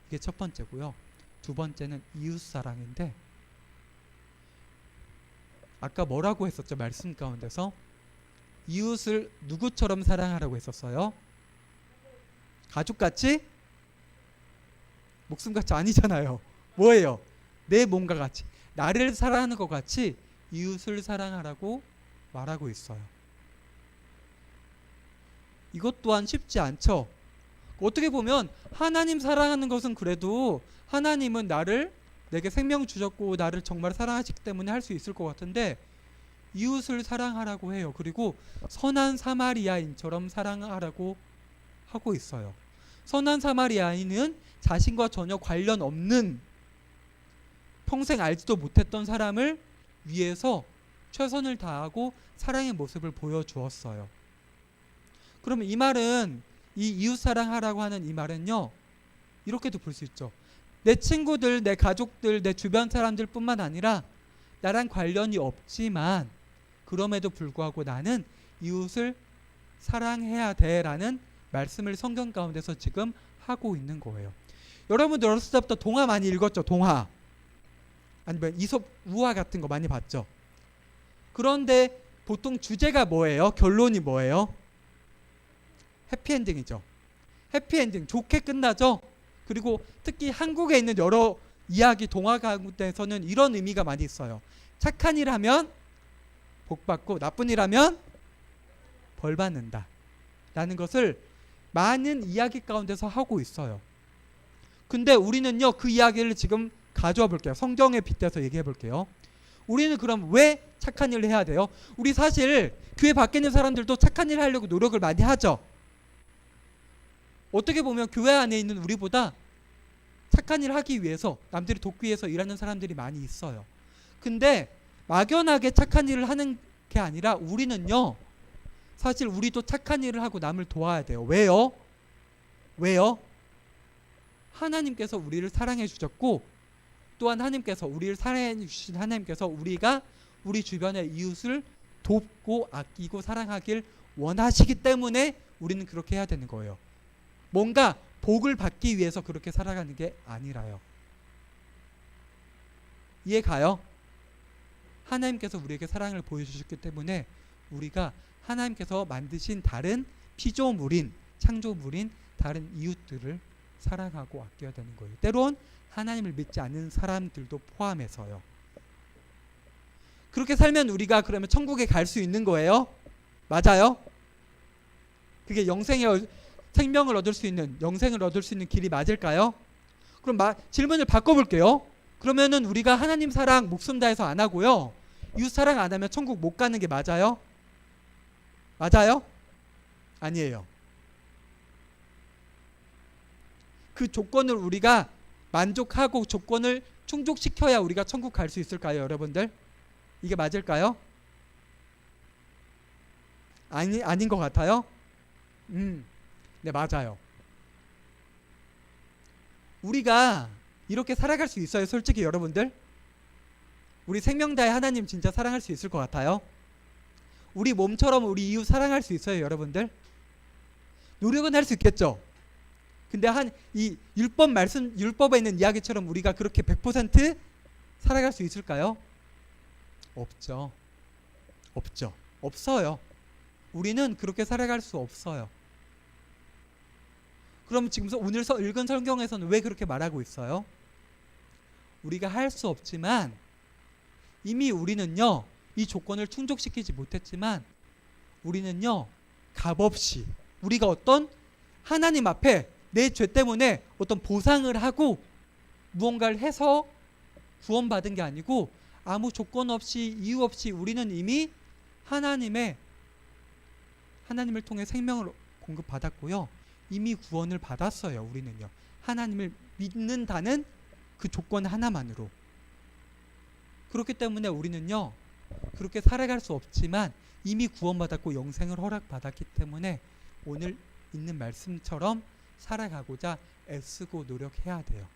이게 첫 번째고요. 두 번째는 이웃사랑인데, 아까 뭐라고 했었죠? 말씀 가운데서 이웃을 누구처럼 사랑하라고 했었어요? 가족같이? 목숨같이 아니잖아요. 뭐예요? 내 몸과 같이, 나를 사랑하는 것 같이 이웃을 사랑하라고 말하고 있어요. 이것 또한 쉽지 않죠. 어떻게 보면 하나님 사랑하는 것은 그래도 하나님은 내게 생명 주셨고 나를 정말 사랑하시기 때문에 할 수 있을 것 같은데, 이웃을 사랑하라고 해요. 그리고 선한 사마리아인처럼 사랑하라고 하고 있어요. 선한 사마리아인은 자신과 전혀 관련 없는, 평생 알지도 못했던 사람을 위해서 최선을 다하고 사랑의 모습을 보여주었어요. 그러면 이 말은, 이 이웃 사랑하라고 하는 이 말은요, 이렇게도 볼 수 있죠. 내 친구들, 내 가족들, 내 주변 사람들 뿐만 아니라 나랑 관련이 없지만 그럼에도 불구하고 나는 이웃을 사랑해야 돼라는 말씀을 성경 가운데서 지금 하고 있는 거예요. 여러분들 어렸을 때부터 동화 많이 읽었죠? 동화. 아니면 이솝 우화 같은 거 많이 봤죠? 그런데 보통 주제가 뭐예요? 결론이 뭐예요? 해피엔딩이죠. 해피엔딩, 좋게 끝나죠? 그리고 특히 한국에 있는 여러 이야기 동화 가운데서는 이런 의미가 많이 있어요. 착한 일 하면 복 받고 나쁜 일 하면 벌 받는다 라는 것을 많은 이야기 가운데서 하고 있어요. 근데 우리는요, 그 이야기를 지금 가져와 볼게요. 성경에 빗대서 얘기해 볼게요. 우리는 그럼 왜 착한 일을 해야 돼요? 우리 사실 교회 밖에 있는 사람들도 착한 일을 하려고 노력을 많이 하죠. 어떻게 보면 교회 안에 있는 우리보다 착한 일을 하기 위해서, 남들이 돕기 위해서 일하는 사람들이 많이 있어요. 근데 막연하게 착한 일을 하는 게 아니라 우리는요, 사실 우리도 착한 일을 하고 남을 도와야 돼요. 왜요? 왜요? 하나님께서 우리를 사랑해 주셨고, 또한 하나님께서 우리를 사랑해 주신 하나님께서 우리가 우리 주변의 이웃을 돕고 아끼고 사랑하길 원하시기 때문에 우리는 그렇게 해야 되는 거예요. 뭔가 복을 받기 위해서 그렇게 살아가는 게 아니라요. 이해 가요? 하나님께서 우리에게 사랑을 보여주셨기 때문에 우리가 하나님께서 만드신 다른 피조물인, 창조물인 다른 이웃들을 사랑하고 아껴야 되는 거예요. 때론 하나님을 믿지 않는 사람들도 포함해서요. 그렇게 살면 우리가 그러면 천국에 갈 수 있는 거예요? 맞아요? 그게 생명을 얻을 수 있는, 영생을 얻을 수 있는 길이 맞을까요? 그럼 질문을 바꿔볼게요. 그러면은 우리가 하나님 사랑 목숨 다해서 안 하고요, 이웃 사랑 안 하면 천국 못 가는 게 맞아요? 맞아요? 아니에요. 그 조건을 우리가 만족하고 조건을 충족시켜야 우리가 천국 갈 수 있을까요, 여러분들? 이게 맞을까요? 아닌 것 같아요? 네, 맞아요. 우리가 이렇게 살아갈 수 있어요, 솔직히 여러분들? 우리 생명 다해 하나님 진짜 사랑할 수 있을 것 같아요? 우리 몸처럼 우리 이웃 사랑할 수 있어요, 여러분들? 노력은 할 수 있겠죠? 근데 이 율법에 있는 이야기처럼 우리가 그렇게 100% 살아갈 수 있을까요? 없죠. 없어요. 우리는 그렇게 살아갈 수 없어요. 그럼 지금 오늘 읽은 성경에서는 왜 그렇게 말하고 있어요? 우리가 할 수 없지만 이미 우리는요, 이 조건을 충족시키지 못했지만 우리는요, 값없이 우리가 어떤 하나님 앞에 내 죄 때문에 어떤 보상을 하고 무언가를 해서 구원받은 게 아니고 아무 조건 없이 이유 없이 우리는 이미 하나님을 통해 생명을 공급받았고요, 이미 구원을 받았어요. 우리는요, 하나님을 믿는다는 그 조건 하나만으로. 그렇기 때문에 우리는요, 그렇게 살아갈 수 없지만 이미 구원받았고 영생을 허락받았기 때문에 오늘 있는 말씀처럼 살아가고자 애쓰고 노력해야 돼요.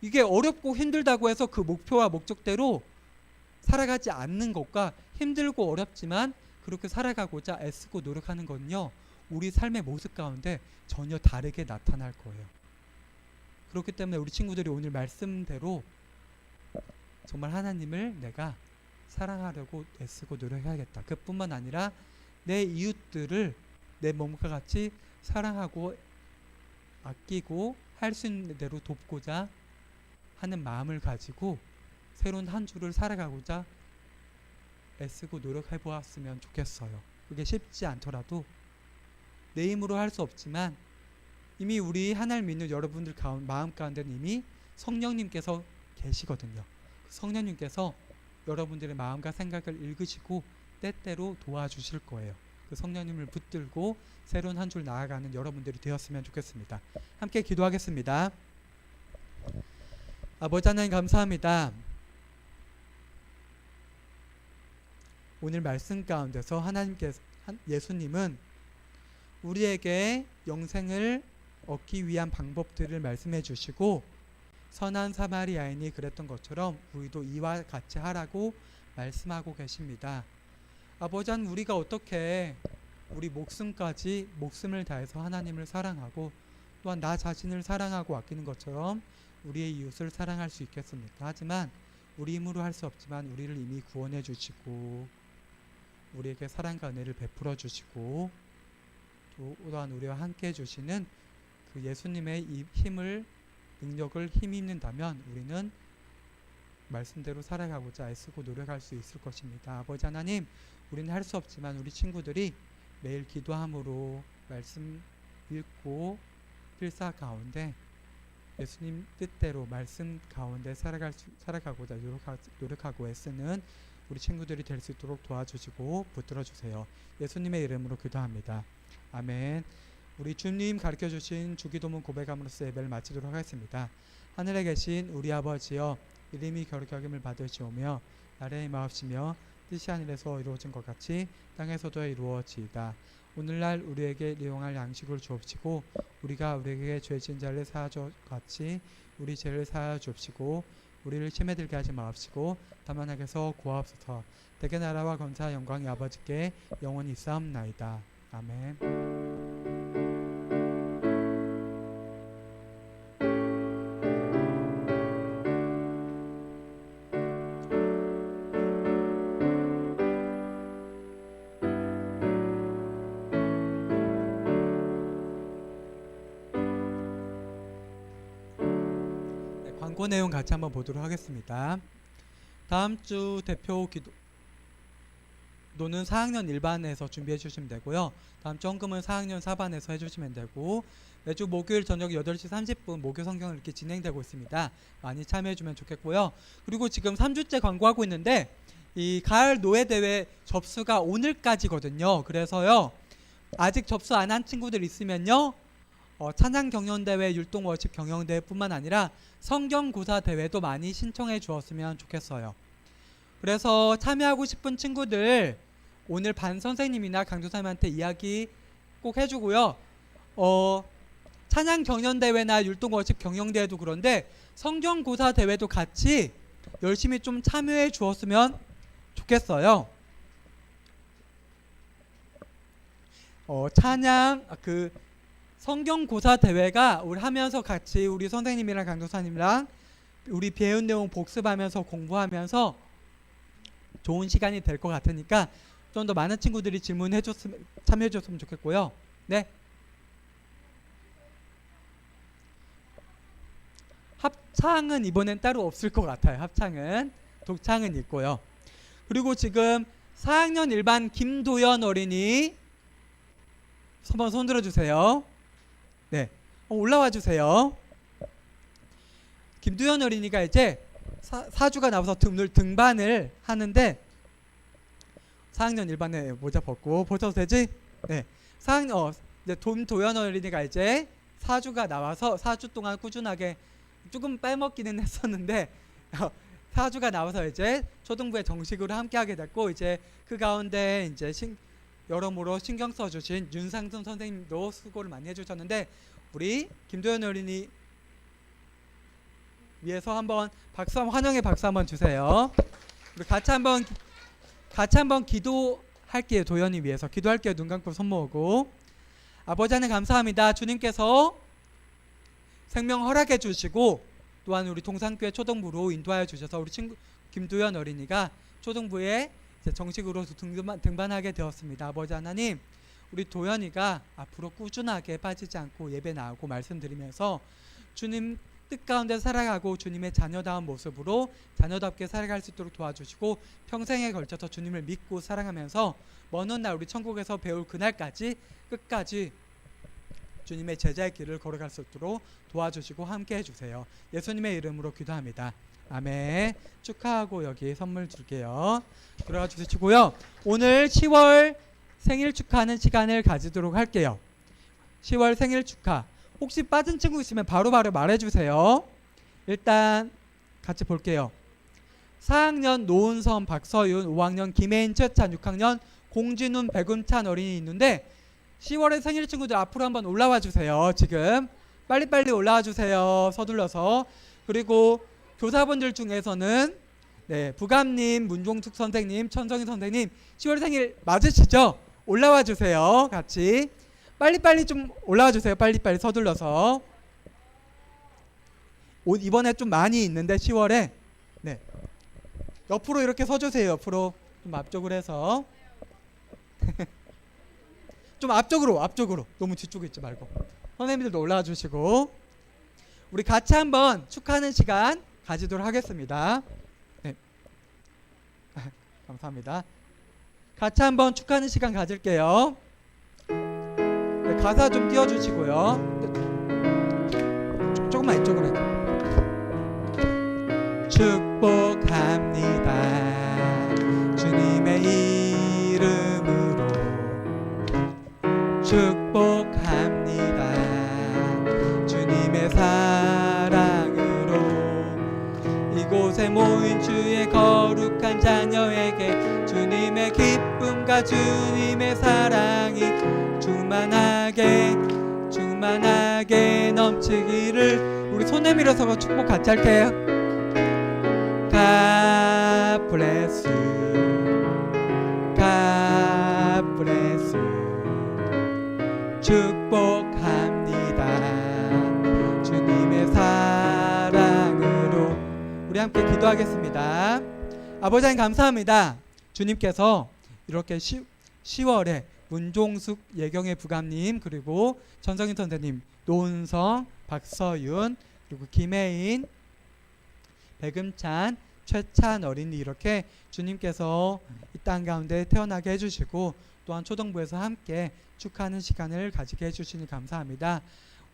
이게 어렵고 힘들다고 해서 그 목표와 목적대로 살아가지 않는 것과 힘들고 어렵지만 그렇게 살아가고자 애쓰고 노력하는 건요, 우리 삶의 모습 가운데 전혀 다르게 나타날 거예요. 그렇기 때문에 우리 친구들이 오늘 말씀대로 정말 하나님을 내가 사랑하려고 애쓰고 노력해야겠다. 그뿐만 아니라 내 이웃들을 내 몸과 같이 사랑하고 아끼고 할 수 있는 대로 돕고자 하는 마음을 가지고 새로운 한 주를 살아가고자 애쓰고 노력해 보았으면 좋겠어요. 그게 쉽지 않더라도 내 힘으로 할 수 없지만 이미 우리 하나님 믿는 여러분들 마음 가운데는 이미 성령님께서 계시거든요. 성령님께서 여러분들의 마음과 생각을 읽으시고 때때로 도와주실 거예요. 그 성령님을 붙들고 새로운 한 줄 나아가는 여러분들이 되었으면 좋겠습니다. 함께 기도하겠습니다. 아버지 하나님, 감사합니다. 오늘 말씀 가운데서 예수님은 우리에게 영생을 얻기 위한 방법들을 말씀해 주시고 선한 사마리아인이 그랬던 것처럼 우리도 이와 같이 하라고 말씀하고 계십니다. 아버지 하나님, 우리가 어떻게 우리 목숨을 다해서 하나님을 사랑하고 또한 나 자신을 사랑하고 아끼는 것처럼 우리의 이웃을 사랑할 수 있겠습니까? 하지만 우리 힘으로 할 수 없지만 우리를 이미 구원해 주시고 우리에게 사랑과 은혜를 베풀어 주시고 또한 우리와 함께 해주시는 그 예수님의 이 능력을 힘입는다면 우리는 말씀대로 살아가고자 애쓰고 노력할 수 있을 것입니다. 아버지 하나님, 우리는 할 수 없지만 우리 친구들이 매일 기도함으로 말씀 읽고 필사 가운데 예수님 뜻대로 말씀 가운데 살아가고자 노력하고 애쓰는 우리 친구들이 될 수 있도록 도와주시고 붙들어 주세요. 예수님의 이름으로 기도합니다. 아멘. 우리 주님 가르쳐주신 주기도문 고백함으로써 예배를 마치도록 하겠습니다. 하늘에 계신 우리 아버지여, 이름이 거룩히 여김을 받으시오며 나라의 임하옵시며 뜻이 하늘에서 이루어진 것 같이 땅에서도 이루어지이다. 오늘날 우리에게 일용할 양식을 주옵시고 우리가 우리에게 죄 지은 자를 사하여 같이 우리 죄를 사하여 주옵시고 우리를 시험에 들게 하지 마옵시고 다만 악에서 구하옵소서. 대개 나라와 권세와 영광이 아버지께 영원히 있사옵나이다. 아멘. 원고 내용 같이 한번 보도록 하겠습니다. 다음 주 대표 기도는 4학년 1반에서 준비해 주시면 되고요. 다음 주 헌금은 4학년 4반에서 해주시면 되고, 매주 목요일 저녁 8시 30분 목요 성경을 이렇게 진행되고 있습니다. 많이 참여해 주면 좋겠고요. 그리고 지금 3주째 광고하고 있는데 이 가을 노예대회 접수가 오늘까지거든요. 그래서요, 아직 접수 안 한 친구들 있으면요, 찬양 경연대회, 율동 워십 경연대회 뿐만 아니라 성경고사 대회도 많이 신청해 주었으면 좋겠어요. 그래서 참여하고 싶은 친구들 오늘 반 선생님이나 강도사님한테 이야기 꼭 해주고요. 찬양 경연대회나 율동 워십 경연대회도 그런데 성경고사 대회도 같이 열심히 좀 참여해 주었으면 좋겠어요. 찬양 성경고사 대회가 우리 하면서 같이 우리 선생님이랑 강도사님이랑 우리 배운 내용 복습하면서 공부하면서 좋은 시간이 될 것 같으니까 좀 더 많은 친구들이 질문해 줬으면, 참여해 줬으면 좋겠고요. 네. 합창은 이번엔 따로 없을 것 같아요. 합창은. 독창은 있고요. 그리고 지금 4학년 1반 김도연 어린이 한번 손 들어주세요. 네, 올라와 주세요. 김도연 어린이가 이제 사주가 나와서 등반을 하는데 4학년 1반에 모자 벗고 벗어도 되지? 네, 이제 김도연 어린이가 이제 사주가 나와서 4주 동안 꾸준하게 조금 빼먹기는 했었는데 4주가 나와서 이제 초등부에 정식으로 함께하게 됐고, 이제 그 가운데 이제 여러모로 신경 써주신 윤상순 선생님도 수고를 많이 해주셨는데, 우리 김도연 어린이 위해서 한번 환영의 박수 한번 주세요. 우리 같이 한번 기도할게요. 도연이 위해서 기도할게요. 눈 감고 손 모으고. 아버지 하나님 감사합니다. 주님께서 생명 허락해 주시고 또한 우리 동산교회 초등부로 인도하여 주셔서 우리 친구 김도연 어린이가 초등부에 이제 정식으로 등반하게 되었습니다. 아버지 하나님, 우리 도연이가 앞으로 꾸준하게 빠지지 않고 예배 나오고 말씀드리면서 주님 뜻 가운데 살아가고 주님의 자녀다운 모습으로 자녀답게 살아갈 수 있도록 도와주시고, 평생에 걸쳐서 주님을 믿고 사랑하면서 먼 훗날 우리 천국에서 배울 그날까지 끝까지 주님의 제자의 길을 걸어갈 수 있도록 도와주시고 함께 해주세요. 예수님의 이름으로 기도합니다. 아멘. 축하하고 여기 선물 줄게요. 들어가 주시고요. 오늘 10월 생일 축하하는 시간을 가지도록 할게요. 10월 생일 축하. 혹시 빠진 친구 있으면 바로바로 말해주세요. 일단 같이 볼게요. 4학년 노은선, 박서윤, 5학년 김혜인, 최찬, 6학년 공진훈, 백운찬 어린이 있는데 10월에 생일 친구들 앞으로 한번 올라와 주세요. 지금 빨리빨리 올라와 주세요. 서둘러서. 그리고 교사분들 중에서는 부감님, 문종숙 선생님, 천성희 선생님 10월 생일 맞으시죠? 올라와 주세요. 같이 빨리빨리 좀 올라와 주세요. 빨리빨리 서둘러서. 옷 이번에 좀 많이 있는데 10월에 옆으로 이렇게 서주세요. 옆으로 좀 앞쪽으로 해서 좀 앞쪽으로 너무 뒤쪽에 있지 말고 선생님들도 올라와 주시고 우리 같이 한번 축하하는 시간 가지도록 하겠습니다. 네. 감사합니다. 같이 한번 축하하는 시간 가질게요. 네, 가사 좀 띄워주시고요. 네. 조금만 이쪽으로 해요. 축복합니다. 주님의 이름으로 축복합니다. 주님의 사랑으로 이곳에 모인 주의 거룩한 자녀에게 주님의 기쁨과 주님의 사랑이 충만하게 넘치기를. 우리 손 내밀어서 축복 같이 할게요. God bless you. God bless you. 축복합니다. 주님의 사랑으로. 우리 함께 기도하겠습니다. 아버지 하나님 감사합니다. 주님께서 이렇게 10월에 문종숙 예경의 부감님, 그리고 전성인 선생님, 노은성, 박서윤, 그리고 김혜인, 백음찬, 최찬 어린이 이렇게 주님께서 이 땅 가운데 태어나게 해주시고 또한 초등부에서 함께 축하하는 시간을 가지게 해주시니 감사합니다.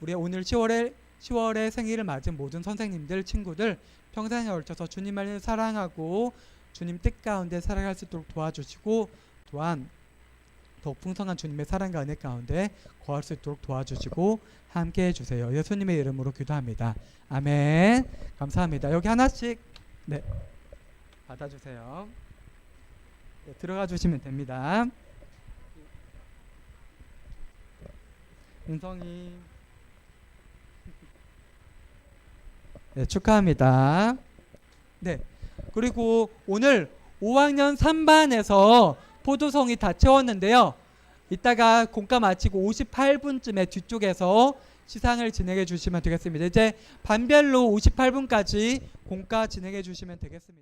우리 오늘 10월에 생일을 맞은 모든 선생님들, 친구들 평생에 걸쳐서 주님을 사랑하고 주님 뜻 가운데 살아갈 수 있도록 도와주시고 또한 더욱 풍성한 주님의 사랑과 은혜 가운데 거할 수 있도록 도와주시고 함께 해주세요. 예수님의 이름으로 기도합니다. 아멘. 감사합니다. 여기 하나씩 받아주세요. 들어가 주시면 됩니다. 은성이 축하합니다. 그리고 오늘 5학년 3반에서 포도송이 다 채웠는데요. 이따가 공과 마치고 58분쯤에 뒤쪽에서 시상을 진행해 주시면 되겠습니다. 이제 반별로 58분까지 공과 진행해 주시면 되겠습니다.